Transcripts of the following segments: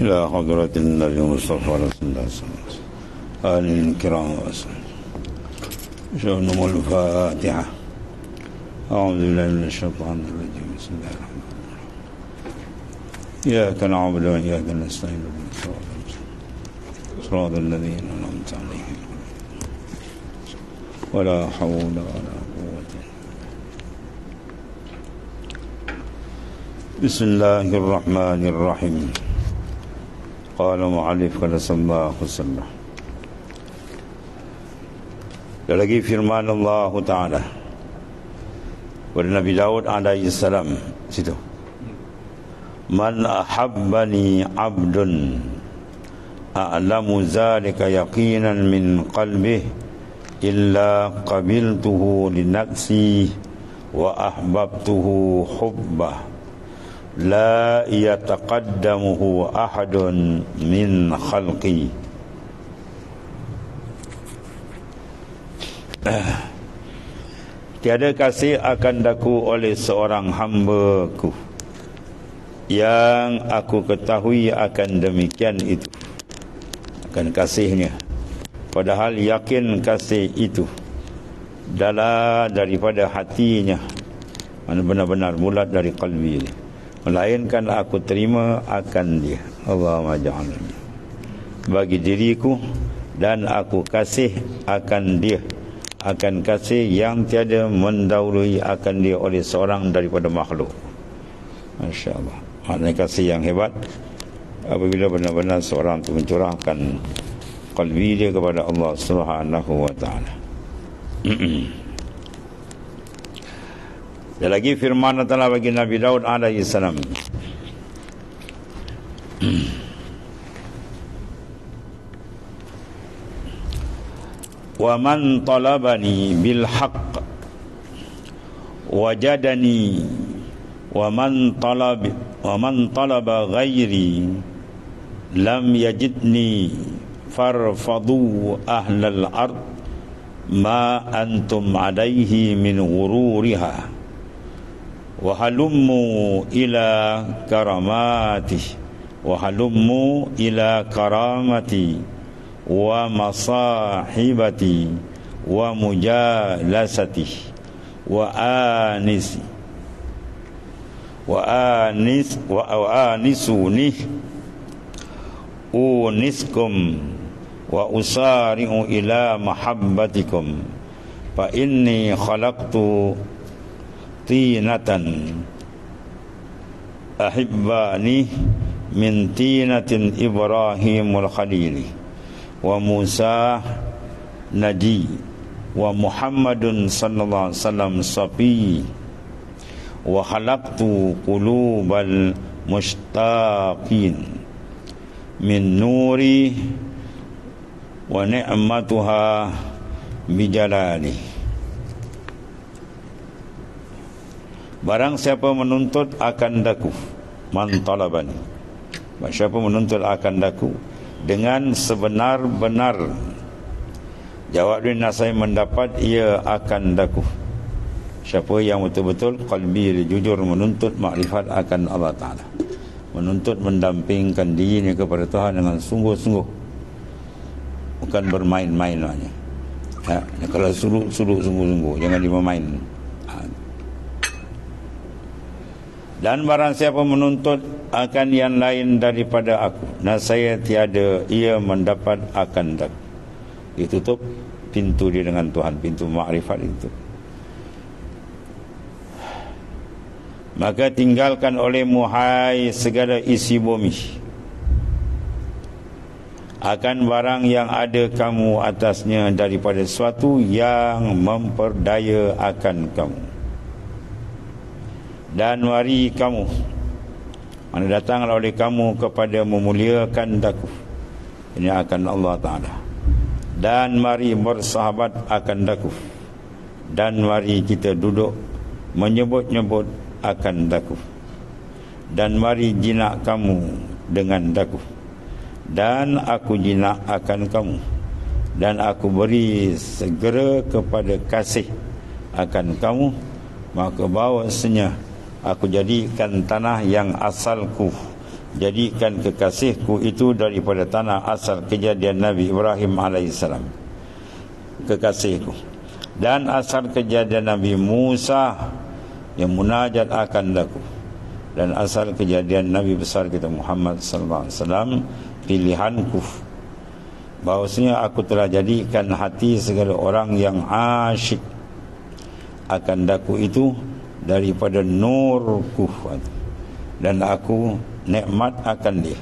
إلى حضرة النبي المصطفى رسول الله صلى الله عليه وسلم آل الكرام وسلم شؤونهم الفاتحة. أعوذ بالله من الشيطان الرجيم. بسم الله الرحمن الرحيم. إياك نعبد وإياك نستعين صراط الذين أنعمت عليهم ولا حول ولا قوة. بسم الله الرحمن الرحيم. قال mu'allif sallallahu alaihi wasallam. Dan lagi firman Allah Ta'ala pada Nabi Daud alaihi salam situ. Man ahabbani abdun a'lamu zalika yaqinan min qalbih illa qabiltuhu li nafsi wa ahbabtuhu hubbah la yataqaddamuhu ahadun min khalqi. Tiada kasih akan daku oleh seorang hamba-Ku yang aku ketahui akan demikian itu, akan kasihnya, padahal yakin kasih itu daripada hatinya, mana benar-benar bulat dari qalbi dia, melainkan aku terima akan dia. Allahumma ja'alni bagi diriku, dan aku kasih akan dia, akan kasih yang tiada mendahului akan dia oleh seorang daripada makhluk. Masya Allah, maknanya kasih yang hebat apabila benar-benar seorang itu mencurahkan qalbi dia kepada Allah Subhanahu wa ta'ala. Dan lagi firman Allah bagi Nabi Daud alaihi salam. Wa man talabani bil haqq wajadani wa man talaba ghairi lam yajidni farfadu ahlal ard ma antum alaihi min ghururiha wa halummu ila karamati wa halummu ila karamati wa masahibati wa mujalasati wa anisuni uniskum wa usari'u ila mahabbatikum fa inni khalaqtu tinatan ahibbani min tinatin Ibrahimul Khalili wa Musa Naji wa Muhammadun sallallahu alaihi wasallam safi wa khalaqtu qulubal mushtaqin min nuri wa ni'matuha bijalali. Barang siapa menuntut akan daku, man talabani, siapa menuntut akan daku dengan sebenar-benar, jawab dia, saya mendapat, ia akan daku. Siapa yang betul-betul qalbi jujur menuntut makrifat akan Allah Ta'ala, menuntut mendampingkan dirinya kepada Tuhan dengan sungguh-sungguh, bukan bermain-main maknanya. Kalau suluk sungguh-sungguh, jangan dimain. Dan barang siapa menuntut akan yang lain daripada aku, saya tiada, ia mendapat akan daku. Ditutup pintu dia dengan Tuhan, pintu makrifat itu. Maka tinggalkan olehmu, hai segala isi bumi, akan barang yang ada kamu atasnya daripada sesuatu yang memperdaya akan kamu. Dan mari kamu, mana datanglah oleh kamu kepada memuliakan daku, ini akan Allah Ta'ala. Dan mari bersahabat akan daku, dan mari kita duduk menyebut-nyebut akan daku, dan mari jinak kamu dengan daku, dan aku jinak akan kamu, dan aku beri segera kepada kasih akan kamu, maka bahawasanya aku jadikan tanah yang asalku jadikan kekasihku itu daripada tanah asal kejadian Nabi Ibrahim alaihissalam, kekasihku, dan asal kejadian Nabi Musa yang munajat akan daku, dan asal kejadian Nabi besar kita Muhammad sallallahu alaihi wasallam, pilihanku. Bahwasanya aku telah jadikan hati segala orang yang asyik akan daku itu daripada nurku, dan aku nikmat akan dia.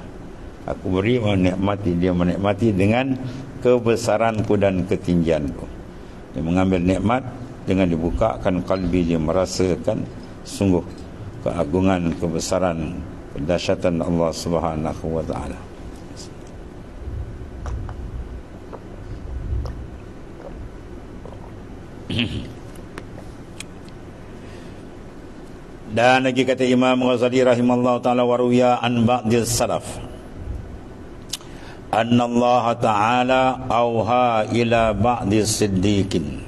Aku beri menikmati dia, menikmati dengan kebesaranku dan ketinggianku. Dia mengambil nikmat dengan dibukakan kalbi, dia merasakan sungguh keagungan, kebesaran, kedahsyatan Allah Subhanahu wa taala. Dan lagi kata Imam Ghazali rahimallahu ta'ala, waruya an ba'dil salaf anna Allah ta'ala awha ila ba'dil siddiqin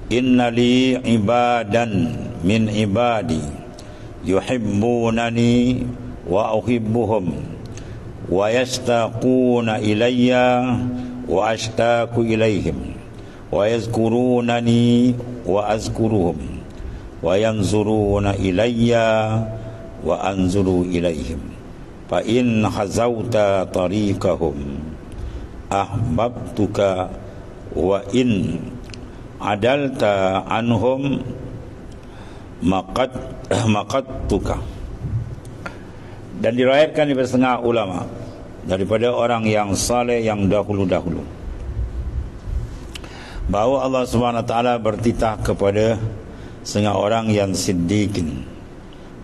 inna li ibadan min ibadi yuhibbunani wa uhibbuhum wa yastaquna ilayya wa ashtaqu ilayhim wa yazkurunani wa azkuruhum wa yanzuruna ilayya wa anzuru ilayhim fa in hazauta tariqahum ahbabtuka wa in adalta anhum maqattuka. Dan diriwayatkan daripada setengah ulama, daripada orang yang saleh yang dahulu-dahulu, bahawa Allah Subhanahu wa taala bertitah kepada setengah orang yang siddiqin,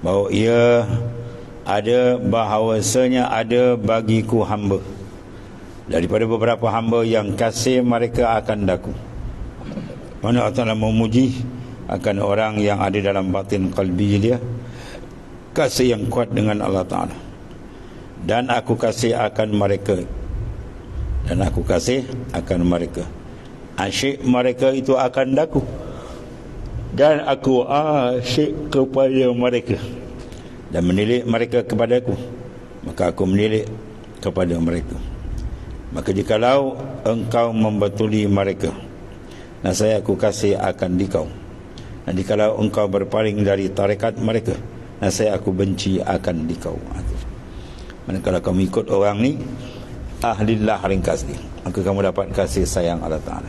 bahawa ia ada, bahawasanya ada bagiku hamba daripada beberapa hamba yang kasih mereka akan daku. Mana Allah Ta'ala memuji akan orang yang ada dalam batin qalbi dia kasih yang kuat dengan Allah Ta'ala. Dan aku kasih akan mereka, dan aku kasih akan mereka, asyik mereka itu akan daku, dan aku asyik kepada mereka, dan menilik mereka kepadaku, maka aku menilik kepada mereka. Maka jikalau engkau membetuli mereka, nasaya aku kasih akan dikau. Dan jikalau engkau berpaling dari tarekat mereka, nasaya aku benci akan dikau. Manakala kamu ikut orang ni, ahlillah ringkas ni, maka kamu dapat kasih sayang Allah Ta'ala.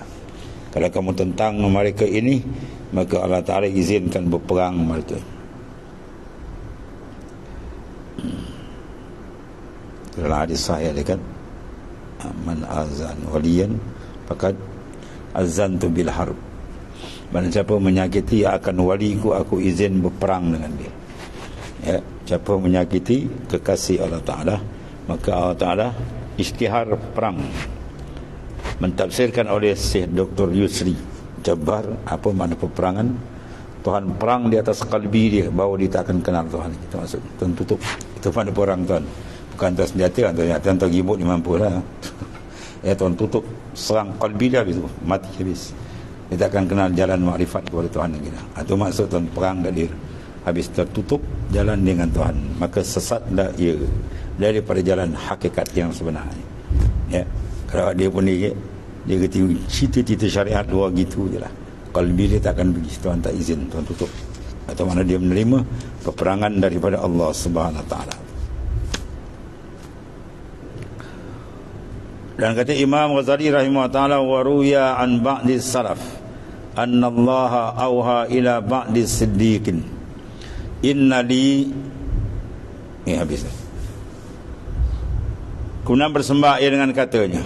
Kalau kamu tentang mereka ini, maka Allah Ta'ala izinkan berperang mereka. Dalam hadis sahih dia kan, man azan waliyan faqad azantu bil harb. Barang siapa menyakiti akan waliku, aku izin berperang dengan dia. Ya, siapa menyakiti kekasih Allah Ta'ala, maka Allah Ta'ala isytihar perang. Mentafsirkan oleh Syekh Dr. Yusri Jabbar, apa makna peperangan? Tuhan perang di atas kalbi dia, bahawa dia tak akan kenal Tuhan. Itu maksud Tuhan tutup. Itu makna perang Tuhan. Bukan atas senjata, Tuhan tak gibut dia mampu lah. Ya, Tuhan tutup, serang kalbi dia habis, mati habis. Dia tak akan kenal jalan makrifat kepada Tuhan lagi dah. Itu maksud Tuhan perang kat dia. Habis tertutup jalan dengan Tuhan, maka sesatlah ia daripada jalan hakikat yang sebenarnya. Ya, kalau dia pun dia kata cita-cita syariat luar gitu je lah, kalbi dia tak akan pergi, Tuhan tak izin, Tuhan tutup. Atau mana dia menerima peperangan daripada Allah Subhanahu wa taala. Dan kata Imam Ghazali rahimahullah taala, wa ruya an ba'di salaf anna Allah auha ila ba'di siddiqin inna li, habis. Kemudian bersembah ia dengan katanya,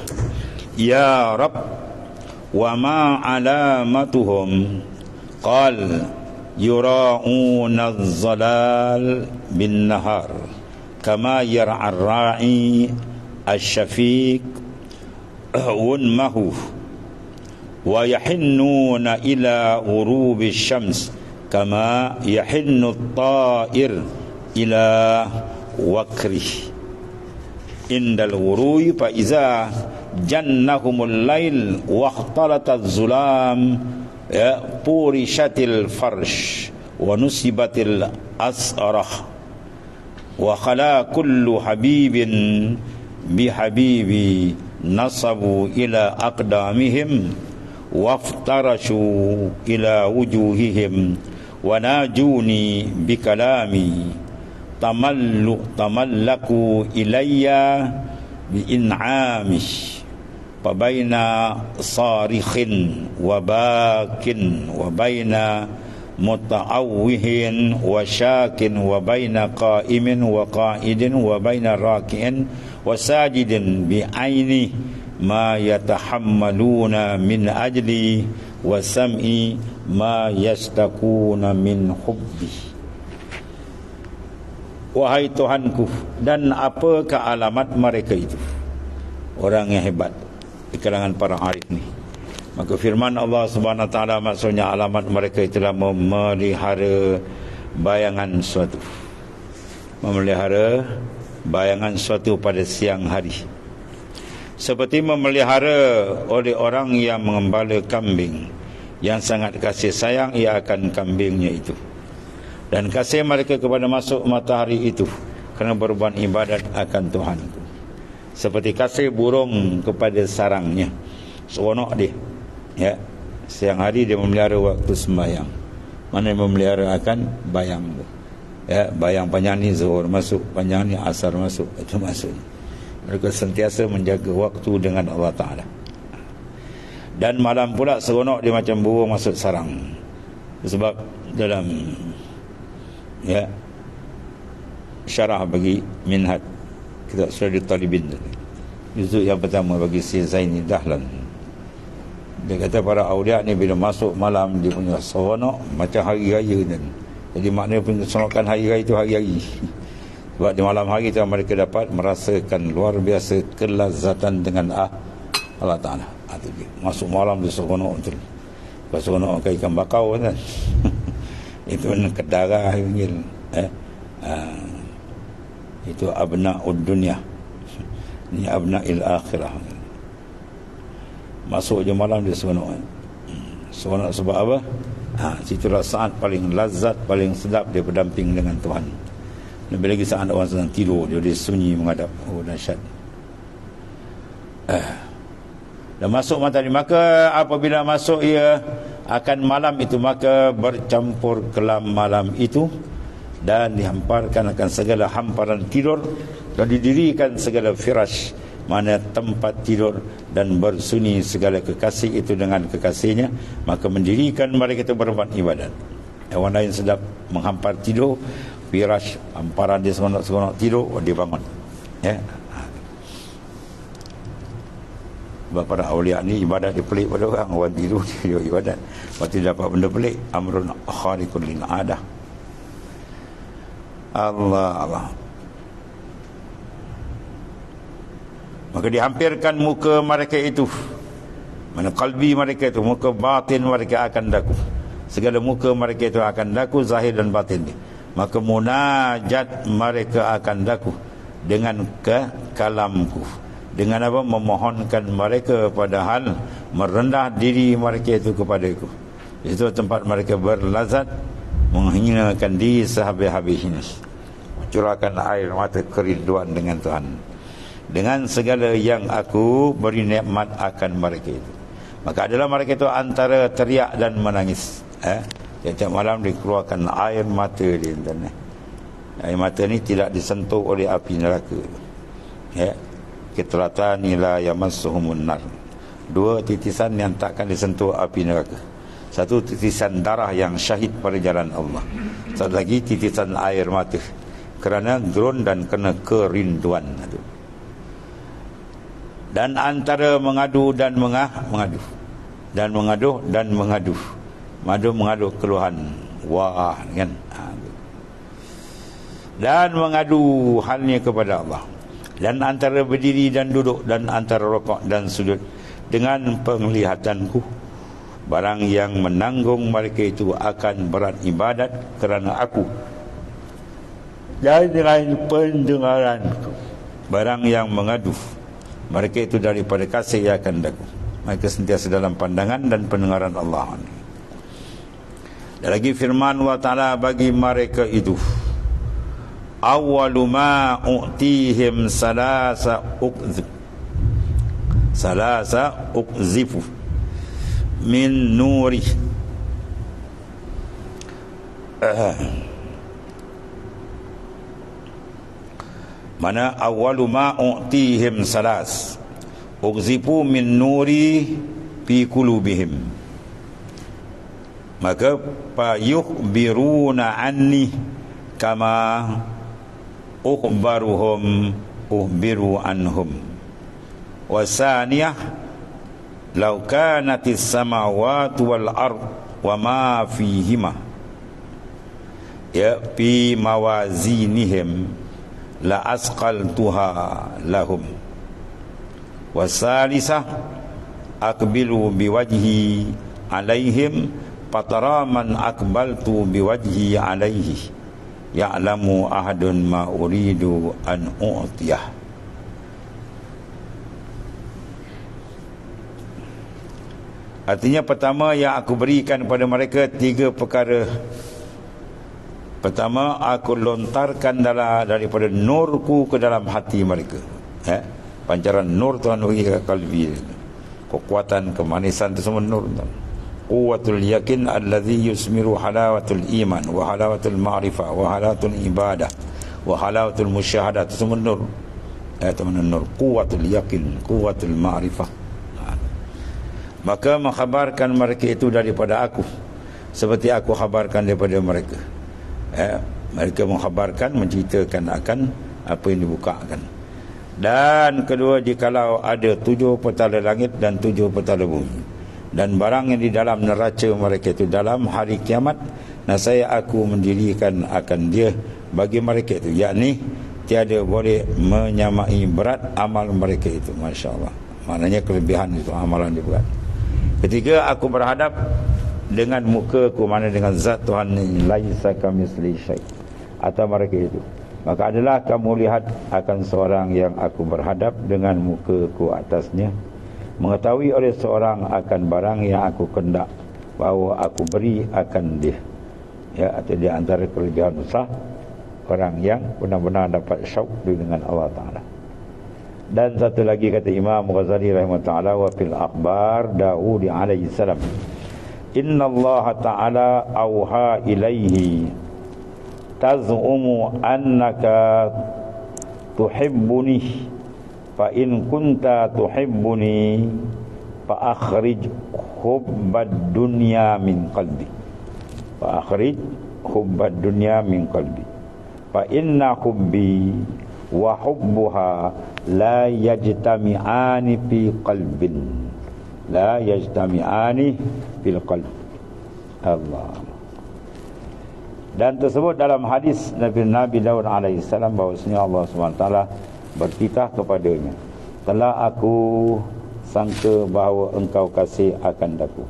ya Rabb, wa ma alamatuhum? Qal yura'una az-zalal bin nahar kama yar'a ar-ra'i asy-syafiq unmahu wa yahinnuna ila ghurubi syams kama yahinnu at-ta'ir ila wakrih indal ghurui fa iza jannahumul lail wa ikhtalataz zulam ya purishatil farsh wa nusibatil asrah wa khala kullu habibin bihabibi nasabu ila aqdamihim waftarashu ila wujuhihim wa najuni bikalami tamallaku ilayya biin'ami fabaina sarikhin wa bakin wa baina muta'awwihin wa syakin wa baina qa'imin wa qa'idin wa baina raki'in wa sajidin bi'aini ma yatahammaluna min ajli wa sam'i ma yastakuna min hubbi. Wahai Tuhanku, dan apakah alamat mereka itu, orang yang hebat di kalangan para arif ni? Maka firman Allah Subhanahu Wa Taala maksudnya alamat mereka itulah memelihara bayangan suatu, memelihara bayangan suatu pada siang hari, seperti memelihara oleh orang yang mengembala kambing yang sangat kasih sayang ia akan kambingnya itu, dan kasih mereka kepada masuk matahari itu kerana berbuat ibadat akan Tuhanku, seperti kasih burung kepada sarangnya. Seronok dia, ya, siang hari dia memelihara waktu sembahyang, mana memelihara akan bayang tu, ya, bayang panjang ni zuhur masuk, panjang ni asar masuk, itu masuk. Mereka sentiasa menjaga waktu dengan Allah Ta'ala. Dan malam pula seronok dia macam burung masuk sarang, sebab dalam, ya, syarah bagi Minhaj kitab Syarahul Talibin, juzuk yang pertama bagi si Zaini Dahlan, dia kata para awliya ni bila masuk malam dia punya seronok macam hari raya kan. Jadi maknanya keseronokan hari raya itu hari-hari. Sebab di malam hari itu mereka dapat merasakan luar biasa kelazatan dengan Allah Ta'ala. Masuk malam dia seronok betul. Lepas seronok makan ikan bakau kan. Itu kedarah panggil, itu abna'ud dunya, ni abna'il akhirah. Masuk je malam dia seronok. Seronok sebab apa? Situlah saat paling lazat, paling sedap dia berdamping dengan Tuhan. Lebih lagi saat orang sedang tidur, dia sunyi menghadap. Oh, dahsyat. Dan masuk matahari, maka apabila masuk ia akan malam itu, maka bercampur kelam malam itu dan dihamparkan akan segala hamparan tidur, dan didirikan segala firash, mana tempat tidur, dan bersunyi segala kekasih itu dengan kekasihnya. Maka mendirikan mereka itu berbuat ibadat. Orang lain sedap menghampar tidur, firash, hamparan dia seronok-seronok tidur, dia bangun, ya. Sebab para awliya ni ibadat dia pelik pada orang. Orang tidur dia ibadat, waktu dia dapat benda pelik, amrun khariqun lil adah. Allah. Maka dihampirkan muka mereka itu, mana kalbi mereka itu, muka batin mereka akan daku, segala muka mereka itu akan daku, zahir dan batin ni. Maka munajat mereka akan daku dengan kalamku. Dengan apa? Memohonkan mereka, padahal merendah diri mereka itu kepadaku. Itu tempat mereka berlazat, menghinakan diri sehabis-habisnya, curahkan air mata kerinduan dengan Tuhan, dengan segala yang aku beri nikmat akan mereka itu. Maka adalah mereka itu antara teriak dan menangis. Setiap malam dikeluarkan air mata di internet. Air mata ni tidak disentuh oleh api neraka. Kitratan la yamassuhumun nar. Dua titisan yang takkan disentuh api neraka. Satu titisan darah yang syahid pada jalan Allah. Satu lagi titisan air mata kerana gerun dan kena kerinduan. Dan antara mengadu dan mengadu, dan mengadu dan mengadu, mengadu keluhan, wah kan, dan mengadu halnya kepada Allah, dan antara berdiri dan duduk, dan antara rokok dan sujud, dengan penglihatanku barang yang menanggung mereka itu akan berat ibadat kerana aku, dan dengan pendengaranku barang yang mengadu mereka itu daripada kasih yang akan daku. Mereka sentiasa dalam pandangan dan pendengaran Allah. Dan lagi firman Allah Ta'ala bagi mereka itu, awwalu ma u'tihim salasa uqzifu min nuri mana awwalu ma u'tihim salas uqzifu min nuri fi qulubihim, maka fa yukhbiruna anni kama uhbiru anhum. Wasaniyah law kanatis samawati wal ard wa ma fihima ya fi mawazinihim la asqaltuha lahum. Wasalisah akbilu biwajhi alaihim fatara man akbaltu biwajhi alaihi ya'lamu ahadun ma uridu an u'tiyah. Artinya pertama yang aku berikan kepada mereka 3 perkara. Pertama, aku lontarkan daripada nurku ke dalam hati mereka. Pancaran nur Tuhan bagi ke kalbi. Kekuatan, kemanisan itu semua nur. Quwwatul yakin allazi yusmiru halawatul iman wa halawatul ma'rifah wa halawatul ibadah wa halawatul musyahadah, itu semua nur. Teman nur. Quwwatul yakin, quwwatul ma'rifah. Maka mengkhabarkan mereka itu daripada aku, seperti aku khabarkan daripada mereka. Mereka mengkhabarkan, menceritakan akan apa yang dibukakan. Dan kedua, jikalau ada 7 petala langit dan 7 petala bumi, dan barang yang di dalam neraca mereka itu dalam hari kiamat, nasaya aku mendirikan akan dia bagi mereka itu, yakni tiada boleh menyamai berat amal mereka itu. Masya Allah, maknanya kelebihan itu amalan dia berat. Ketiga, aku berhadap dengan mukaku, mana dengan zat Tuhan yang laisa kamitsli syai', atau mereka itu, maka adalah kamu lihat akan seorang yang aku berhadap dengan mukaku atasnya, mengetahui oleh seorang akan barang yang aku kendak bahawa aku beri akan dia. Atau di antara kelebihan besar orang yang benar-benar dapat syauq dengan Allah Ta'ala. Dan satu lagi kata Imam Ghazali rahimahullah, wa fil akhbar Daud alaihi salam, inna Allah Ta'ala auha ilaihi taz'umu annaka tuhibbuni fa in kunta tuhibbuni fa akhrij hubbad dunya min qalbi, fa akhrij hubbad dunya min qalbi fa inna hubbi wa hubbuha la yajtami'ani fi qalbin, la yajtami'ani fil qalb. Allah. Dan tersebut dalam hadis Nabi Daud alaihi salam, bahawasanya Allah SWT bertitah kepadanya, telah aku sangka bahawa engkau kasih akan daku,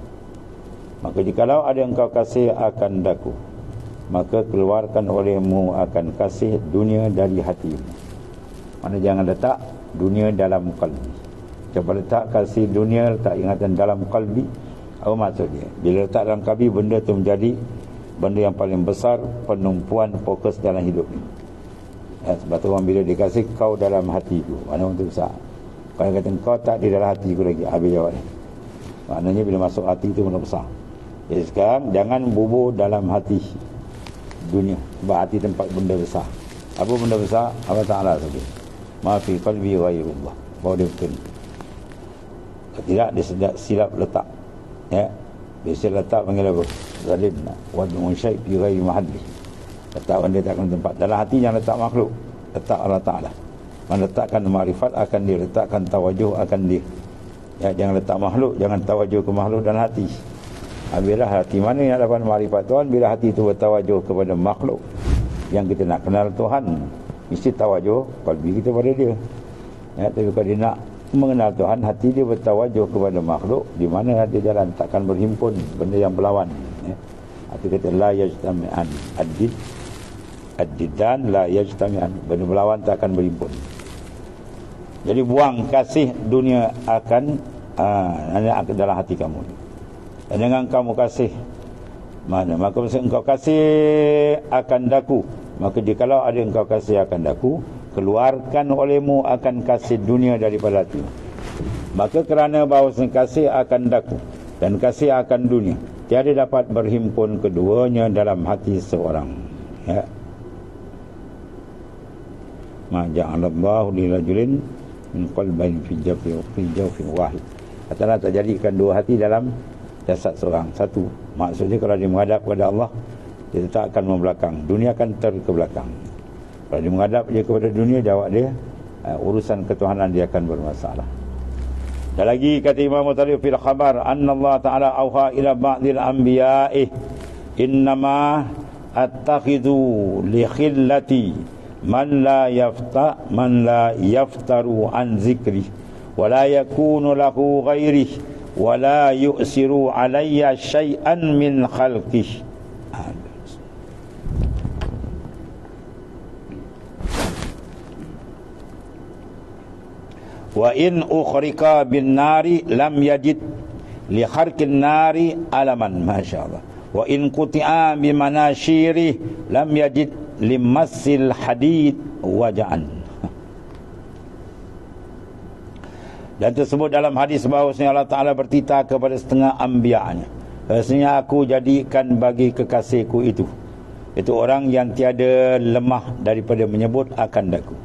maka jikalau ada engkau kasih akan daku, maka keluarkan olehmu akan kasih dunia dari hatimu. Mana jangan letak dunia dalam qalbi. Coba letak kasih dunia, letak ingatan dalam qalbi. Apa maksud dia? Bila letak dalam qalbi, benda itu menjadi benda yang paling besar penumpuan fokus dalam hidup ni. Sebab tu orang bila dikasih kau dalam hatiku, mana orang tu besar. Kalau kata kau tak di dalam hatiku lagi, habis jawab ni. Maknanya bila masuk hati itu benda besar. Jadi sekarang jangan bubur dalam hati dunia, sebab hati tempat benda besar. Apa benda besar? Allah Ta'ala saja. Ma fi qalbi ghairullah. Bahawa dia betul. Tidak, dia silap letak. Dia silap letak panggil apa? Zalim. Wad'un syai' fi ghairi mahalli. Letak benda takkan tempat. Dalam hati yang letak makhluk, letak Allah Ta'ala. Meletakkan ma'rifat akan dia, letakkan tawajuh akan dia. Jangan letak makhluk, jangan tawajuh ke makhluk dan hati. Bila hati mana yang dapat ma'rifat Tuhan? Bila hati itu bertawajuh kepada makhluk yang kita nak kenal Tuhan, mesti tawajuh qalbi kita pada dia. Tapi kalau dia nak mengenal Tuhan, hati dia bertawajuh kepada makhluk, di mana dia jalan takkan berhimpun benda yang berlawan. Itu kata la yajtami'an, ad-didan la yajtami'an, benda berlawan takkan berhimpun. Jadi buang kasih dunia akan dalam hati kamu. Dan dengan kamu kasih mana, maka engkau kasih akan daku Maka jikalau ada engkau kasih akan aku, keluarkan olehmu akan kasih dunia daripada hati. Maka kerana bahawasanya kasih akan daku dan kasih akan dunia, tiada dapat berhimpun keduanya dalam hati seorang. Ya. Ma ja'alallahu li rajulin min qalbayn fi jawfin wahid. Katalah tak jadikan dua hati dalam jasad seorang. Satu. Maksudnya kalau dia menghadap kepada Allah, dia tak akan membelakang. Dunia akan terkebelakang. Kalau dia menghadap dia kepada dunia, jawab dia, urusan ketuhanan dia akan bermasalah. Dan lagi kata Imam Muttalib fil khabar, anna Allah Ta'ala auha ila ba'dil anbiya'ih, innama attakhidhu li khillati man la yaftaru an zikri wa la yakunu lahu ghairi wa la yu'siru alayya syai'an min khalqih. Wa in ukhrika bin nari lam yajid li kharqin nari alaman, masyaallah. Wa in quti'a bi manashiri lam yajid limassil hadid waja'an. Dan tersebut dalam hadis bahawasanya Allah Ta'ala bertitah kepada setengah anbiya'nya, bahasanya aku jadikan bagi kekasihku itu orang yang tiada lemah daripada menyebut akan daku.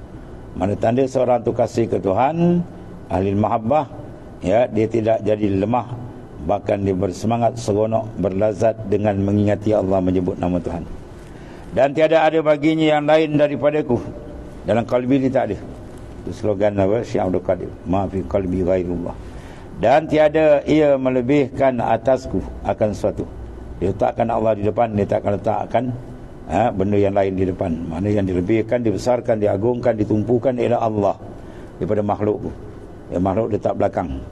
Mana tanda seorang tu kasih ke Tuhan, ahli mahabbah, ya, dia tidak jadi lemah, bahkan dia bersemangat, seronok, berlazat dengan mengingati Allah, menyebut nama Tuhan. Dan tiada ada baginya yang lain daripadaku. Dalam kalbi dia tak ada. Itu slogan apa? Syekh Abdul Qadir, ma fi qalbi ghairullah. Dan tiada ia melebihkan atasku akan sesuatu. Dia letakkan Allah di depan, dia tak akan letakkan benda yang lain di depan. Mana yang dilebihkan, dibesarkan, diagungkan, ditumpukan ialah Allah daripada makhluk. Ya, makhluk letak belakang.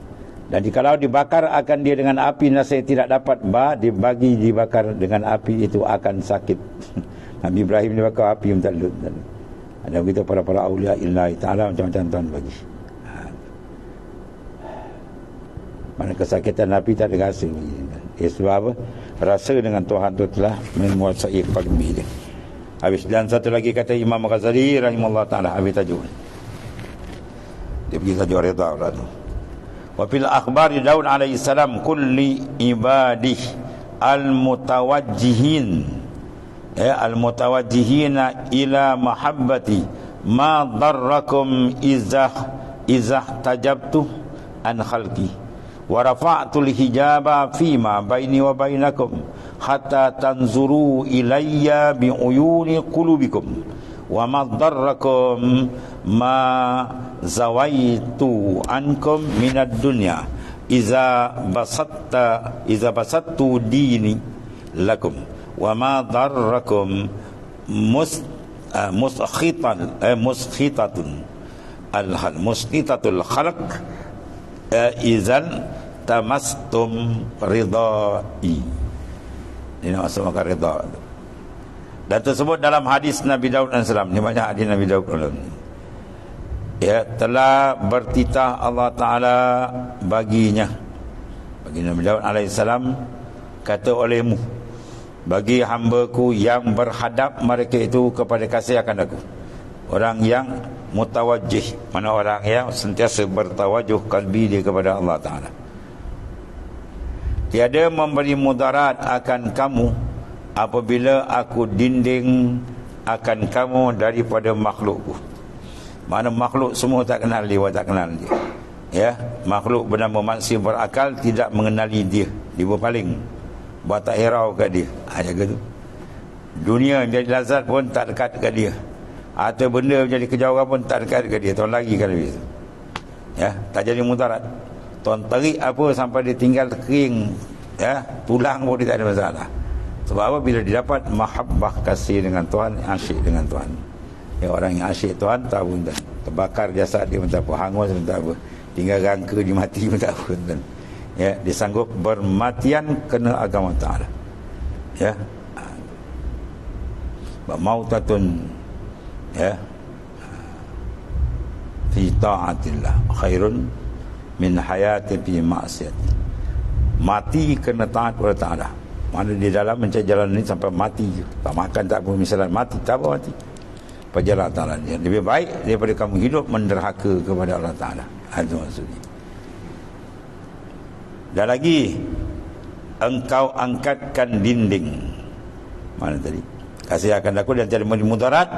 Dan jikalau dibakar akan dia dengan api, nasihat tidak dapat dibakar dengan api, itu akan sakit. Nabi Ibrahim dibakar api minta lut. Ada begitu para aulia illahi ta'ala, macam-macam Tuhan bagi. Mana kesakitan api tak ada rasa. Sebab apa? Rasa dengan Tuhan itu telah menguasai qalbi dia. Habis. Dan satu lagi kata Imam Ghazali rahimahullah ta'ala, habis tajuk dia pergi tajuk rida pula tu. Wa fil akhbari Daud alaihi salam kulli ibadih al-mutawajjihin, al-mutawajjihina ila mahabbati ma darrakum izah tajabtu an khalqi wa rafa'tul hijaba fima baini wa bainakum hatta tanzuru ilayya bi uyuni qulubikum wa ma darrakum ma zawaitu ankum minad dunya iza basattu dini lakum wa ma darrakum muskhitatul khalq izan tamastum ridai. Ini maksud maka ridha. Dan tersebut dalam hadis Nabi Daud AS. Ini banyak hadis Nabi Daud AS. Ya, telah bertitah Allah Ta'ala baginya, bagi Nabi Daud AS, kata olehmu, bagi hamba-Ku yang berhadap mereka itu kepada kasih akan aku, orang yang mutawajjih, mana orang yang sentiasa bertawajuh kalbi dia kepada Allah Ta'ala. Tiada memberi mudarat akan kamu apabila aku dinding akan kamu daripada makhlukku. Mana makhluk semua tak kenal dia, tak kenal dia. Ya, makhluk bernama manusia berakal tidak mengenali dia, dia berpaling, buat tak hirau kat dia. Jaga tu. Dunia menjadi lazat pun tak dekat kat dia. Atau benda menjadi kejauhan pun tak dekat kat dia. Tuan lagi kan lebih. Ya, tak jadi mudarat. Tuan terik apa sampai dia tinggal kering, ya, tulang pun dia tak ada masalah. Sebab apa? Bila dia dapat mahabbah, kasih dengan Tuhan, asyik dengan Tuhan. Ya, orang yang asyik Tuhan tahu pun tak. Terbakar jasad dia pun tak apa, hangus pun tak apa, tinggal rangka dia mati pun tak apa. Ya, dia sanggup bermatian kena agama Ta'ala. Ya, mautatun, ya, fi ta'atillah khairun min hayati fi ma'siyat. Mati kena taat kepada Ta'ala Mana di dalam mencari jalan ini sampai mati je. Tak makan tak apa, misalnya mati, tak apa mati. Perjalanan Allah Ta'ala dia lebih baik daripada kamu hidup menderhaka kepada Allah Ta'ala. Itu maksudnya. Dan lagi, engkau angkatkan dinding. Mana tadi? Kasih akan aku dan tiada mudarat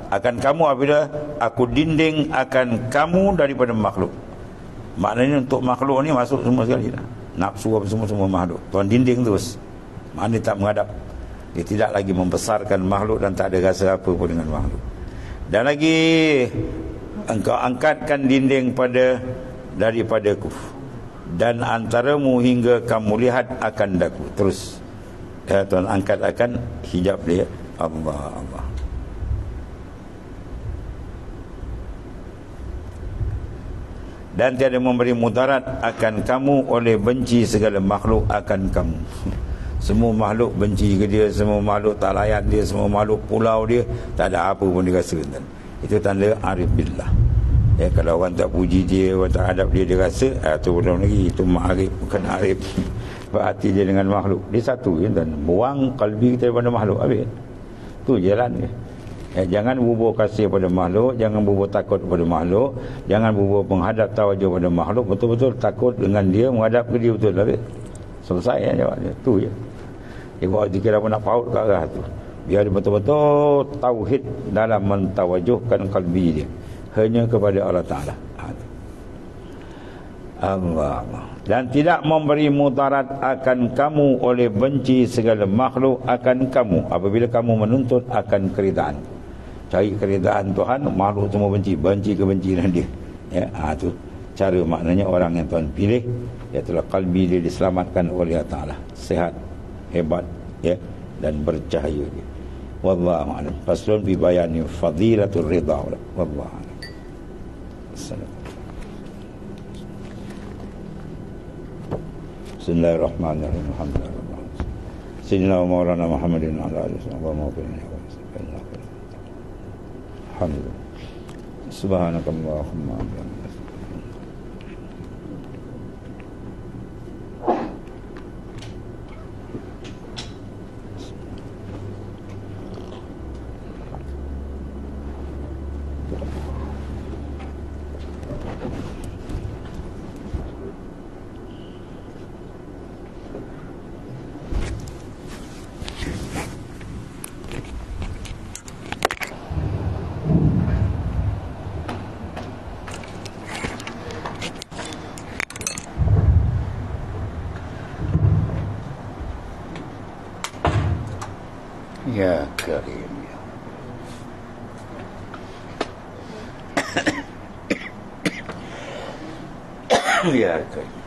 akan kamu apabila aku dinding akan kamu daripada makhluk. Maknanya untuk makhluk ni masuk semua sekali dah. Nafsu apa semua makhluk. Tuan dinding terus. Maknanya tak menghadap. Dia tidak lagi membesarkan makhluk dan tak ada rasa apa pun dengan makhluk. Dan lagi, engkau angkatkan dinding daripadaku, dan antaramu hingga kamu lihat akan daku. Terus Tuhan angkat akan hijab dia. Allah. Dan tiada memberi mudarat akan kamu oleh benci segala makhluk akan kamu. Semua makhluk benci ke dia, semua makhluk tak layan dia, semua makhluk pulau dia, tak ada apa pun dia rasa. Itu tanda arif billah. Ya, kalau orang tak puji dia, orang tak hadap dia, dia rasa, itu belum lagi, itu ma'arif, bukan arif. Berhati dia dengan makhluk. Dia satu, ya, dan buang kalbi kita daripada makhluk. Habis. Itu jalan dia. Ya, jangan bubur kasih pada makhluk, jangan bubur takut pada makhluk, jangan bubur menghadap tawajuh pada makhluk. Betul-betul takut dengan dia, menghadap ke dia betul. Habis. Selesai ya jawab dia. Itu je. Dia buat zikir apa nak paut ke arah tu. Biar dia betul-betul tauhid dalam mentawajuhkan kalbi dia hanya kepada Allah Ta'ala. Allah. Dan tidak memberi mudarat akan kamu oleh benci segala makhluk akan kamu apabila kamu menuntut akan keridaan. Cari keridaan Tuhan, makhluk semua benci kebencian dia. Ya, itu cara maknanya orang yang Tuhan pilih, iaitu kalbi dia diselamatkan oleh Allah Ta'ala, sehat, hebat, ya, dan bercahaya dia. Wallahu a'lam. Faslun fi bayani fadilatul ridha. Wallahu a'lam. Bismillahirrahmanirrahim. Alhamdulillah. Sayyidina wa maulana Muhammadin wa ala alihi wa sahbihi. Alhamdulillah. Subhanakallahumma wa bihamdika. Ya Karim ya. Ya Karim.